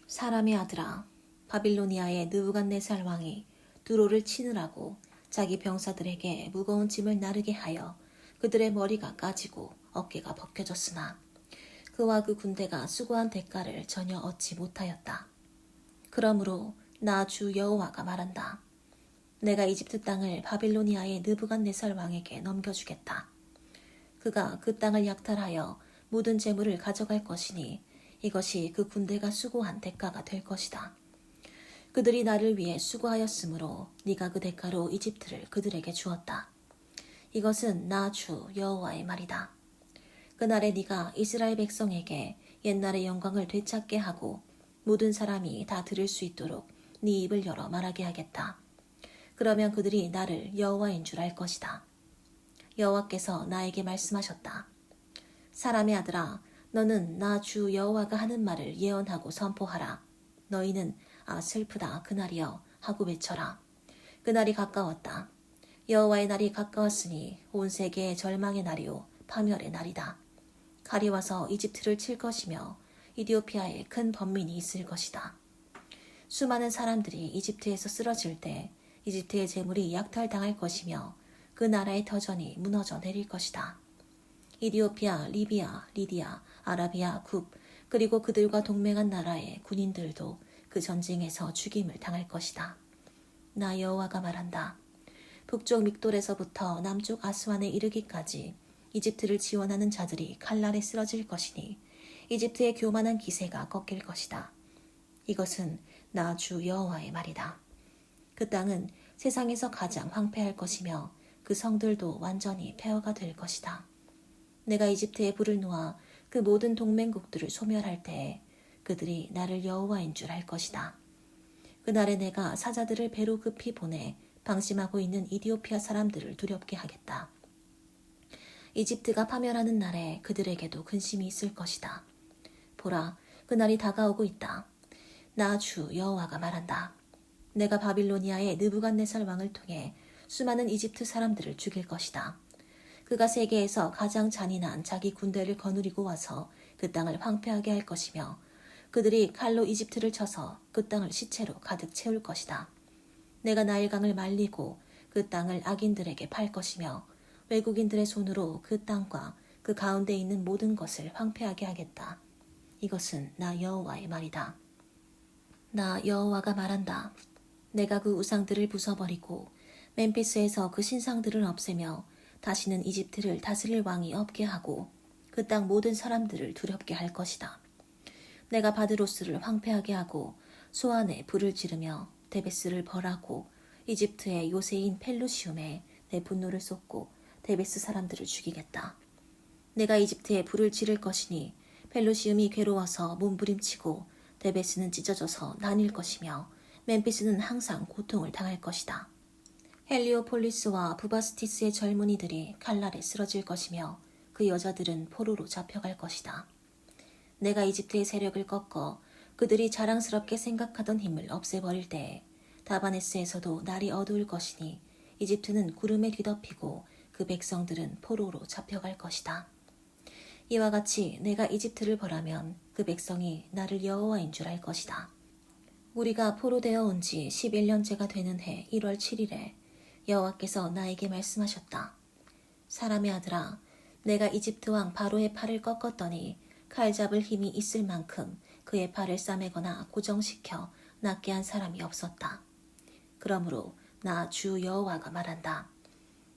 사람의 아들아, 바빌로니아의 느부갓네살 왕이 두로를 치느라고 자기 병사들에게 무거운 짐을 나르게 하여 그들의 머리가 까지고 어깨가 벗겨졌으나 그와 그 군대가 수고한 대가를 전혀 얻지 못하였다. 그러므로 나 주 여호와가 말한다. 내가 이집트 땅을 바빌로니아의 느부갓네살 왕에게 넘겨주겠다. 그가 그 땅을 약탈하여 모든 재물을 가져갈 것이니 이것이 그 군대가 수고한 대가가 될 것이다. 그들이 나를 위해 수고하였으므로 네가 그 대가로 이집트를 그들에게 주었다. 이것은 나 주 여호와의 말이다. 그날에 네가 이스라엘 백성에게 옛날의 영광을 되찾게 하고 모든 사람이 다 들을 수 있도록 네 입을 열어 말하게 하겠다. 그러면 그들이 나를 여호와인 줄 알 것이다. 여호와께서 나에게 말씀하셨다. 사람의 아들아, 너는 나 주 여호와가 하는 말을 예언하고 선포하라. 너희는 아 슬프다 그날이여 하고 외쳐라. 그날이 가까웠다. 여호와의 날이 가까웠으니 온 세계의 절망의 날이요 파멸의 날이다. 칼이 와서 이집트를 칠 것이며 이디오피아에 큰 번민이 있을 것이다. 수많은 사람들이 이집트에서 쓰러질 때 이집트의 재물이 약탈당할 것이며 그 나라의 터전이 무너져 내릴 것이다. 이디오피아, 리비아, 리디아, 아라비아, 굽 그리고 그들과 동맹한 나라의 군인들도 그 전쟁에서 죽임을 당할 것이다. 나 여호와가 말한다. 북쪽 믹돌에서부터 남쪽 아스완에 이르기까지 이집트를 지원하는 자들이 칼날에 쓰러질 것이니 이집트의 교만한 기세가 꺾일 것이다. 이것은 나 주 여호와의 말이다. 그 땅은 세상에서 가장 황폐할 것이며 그 성들도 완전히 폐허가 될 것이다. 내가 이집트에 불을 놓아 그 모든 동맹국들을 소멸할 때에 그들이 나를 여호와인 줄 알 것이다. 그날에 내가 사자들을 배로 급히 보내 방심하고 있는 이디오피아 사람들을 두렵게 하겠다. 이집트가 파멸하는 날에 그들에게도 근심이 있을 것이다. 보라, 그날이 다가오고 있다. 나 주 여호와가 말한다. 내가 바빌로니아의 느부갓네살 왕을 통해 수많은 이집트 사람들을 죽일 것이다. 그가 세계에서 가장 잔인한 자기 군대를 거느리고 와서 그 땅을 황폐하게 할 것이며 그들이 칼로 이집트를 쳐서 그 땅을 시체로 가득 채울 것이다. 내가 나일강을 말리고 그 땅을 악인들에게 팔 것이며 외국인들의 손으로 그 땅과 그 가운데 있는 모든 것을 황폐하게 하겠다. 이것은 나 여호와의 말이다. 나 여호와가 말한다. 내가 그 우상들을 부숴버리고 멤피스에서 그 신상들을 없애며 다시는 이집트를 다스릴 왕이 없게 하고 그 땅 모든 사람들을 두렵게 할 것이다. 내가 바드로스를 황폐하게 하고 소안에 불을 지르며 데베스를 벌하고 이집트의 요새인 펠루시움에 내 분노를 쏟고 데베스 사람들을 죽이겠다. 내가 이집트에 불을 지를 것이니 펠루시움이 괴로워서 몸부림치고 데베스는 찢어져서 나뉠 것이며 멤피스는 항상 고통을 당할 것이다. 헬리오폴리스와 부바스티스의 젊은이들이 칼날에 쓰러질 것이며 그 여자들은 포로로 잡혀갈 것이다. 내가 이집트의 세력을 꺾어 그들이 자랑스럽게 생각하던 힘을 없애버릴 때에 다바네스에서도 날이 어두울 것이니 이집트는 구름에 뒤덮이고 그 백성들은 포로로 잡혀갈 것이다. 이와 같이 내가 이집트를 벌하면 그 백성이 나를 여호와인 줄 알 것이다. 우리가 포로되어 온 지 11년째가 되는 해 1월 7일에 여호와께서 나에게 말씀하셨다. 사람의 아들아, 내가 이집트 왕 바로의 팔을 꺾었더니 칼 잡을 힘이 있을 만큼 그의 팔을 싸매거나 고정시켜 낫게 한 사람이 없었다. 그러므로 나 주 여호와가 말한다.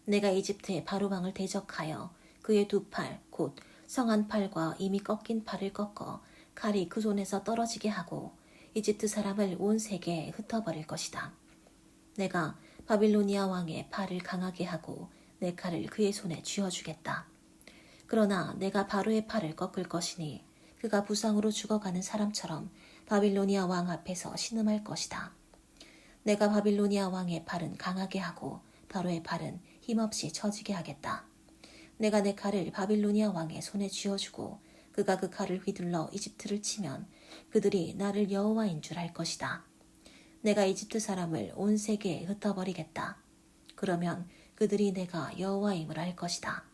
내가 이집트의 바로 왕을 대적하여 그의 두 팔, 곧 성한 팔과 이미 꺾인 팔을 꺾어 칼이 그 손에서 떨어지게 하고 이집트 사람을 온 세계에 흩어버릴 것이다. 내가 바빌로니아 왕의 팔을 강하게 하고 내 칼을 그의 손에 쥐어주겠다. 그러나 내가 바로의 팔을 꺾을 것이니 그가 부상으로 죽어가는 사람처럼 바빌로니아 왕 앞에서 신음할 것이다. 내가 바빌로니아 왕의 팔은 강하게 하고 바로의 팔은 힘없이 처지게 하겠다. 내가 내 칼을 바빌로니아 왕의 손에 쥐어주고 그가 그 칼을 휘둘러 이집트를 치면 그들이 나를 여호와인 줄 알 것이다. 내가 이집트 사람을 온 세계에 흩어버리겠다. 그러면 그들이 내가 여호와임을 알 것이다.